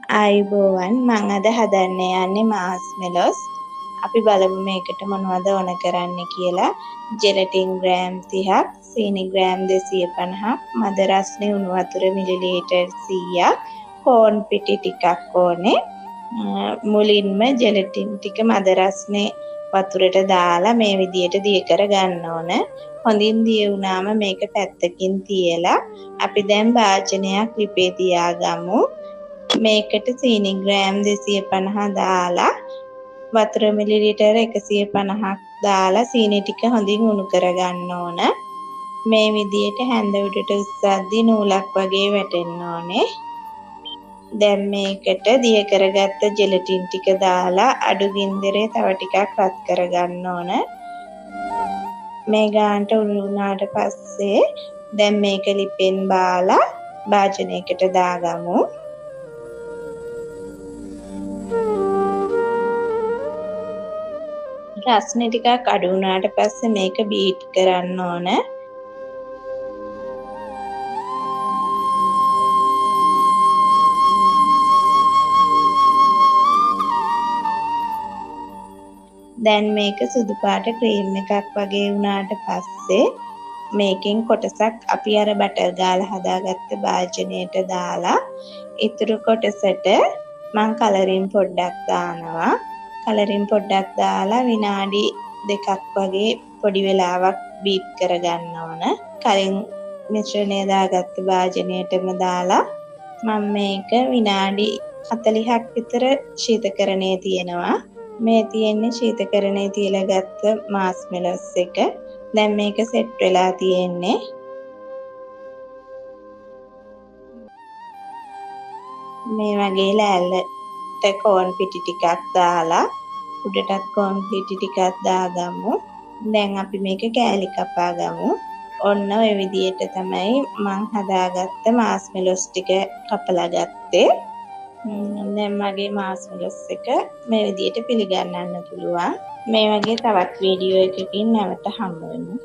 ආයුබෝවන් මං අද හදන්න යන්නේ මාස්මෙලොස්. අපි බලමු මේකට මොනවද ඕන කරන්නේ කියලා. ජෙලටින් ග්‍රෑම් 30ක්, සීනි ග්‍රෑම් 250ක්, මද රස්නේ උණු වතුර මිලිලීටර් 100ක්, කෝන් පිටි ටිකක් ඕනේ. මුලින්ම ජෙලටින් ටික මද රස්නේ වතුරට දාලා මේ විදියට දිය කර ගන්න ඕන. හොඳින් දිය වුණාම මේක පැත්තකින් තියලා අපි දැන් භාජනයක් ලිපේ තියාගමු. මේකට සීනි ග්‍රෑම් 250 දාලා වතුර මිලිලිටර් 150ක් දාලා සීනි ටික හොඳින් උණු කරගන්න ඕන. මේ විදියට හැන්ද උඩට උස්සද්දි නූලක් වගේ වැටෙන්න ඕනේ. දැන් මේකට දිය කරගත්ත ජෙලටින් ටික දාලා අඩු ගින්දරේ තව ටිකක් රත් කරගන්න ඕන. මේ ගානට උණු වුණාට පස්සේ දැන් මේක ලිපෙන් බාලා භාජනයකට දාගමු. රස්නේ ටිකක් අඩු වුණාට පස්සේ මේක බීට් කරන්න ඕන. දැන් මේක සුදු පාට ක්‍රීම් එකක් වගේ වුණාට පස්සේ මේකෙන් කොටසක් අපි අර බටර් ගාලා හදාගත්ත භාජනයට දාලා ඉතුරු කොටසට මං කලරින් පොඩ්ඩක් දානවා. කලරින් පොඩ්ඩක් දාලා විනාඩි 2ක් වගේ පොඩි වෙලාවක් බීට් කරගන්න ඕන. කලින් මිශ්‍රණය දාගත්ත භාජනයටම දාලා මම මේක විනාඩි 40ක් විතර ශීතකරණයේ තියෙනවා. මේ තියෙන්නේ ශීතකරණයේ තියලා ගත්ත මාස්මෙලොස් එක. දැන් මේක සෙට් වෙලා තියෙන්නේ. මේ වගේ ලෑල්ලට කෝන් පිටි ටිකක් දාලා උඩටත් කෝන් පිටි ටිකක් දාගමු. දැන් අපි මේක කෑලි කපා ගමු. ඔන්න ඔය විදියට තමයි මං හදාගත්ත මාස්මෙලොස් ටික කපලා ගත්තේ. දැන් මගේ මාස්මෙලොස් එක මේ විදියට පිළිගන්නන්න පුළුවන්. මේ වගේ තවත් වීඩියෝ එකකින් නැවත හමු වෙමු.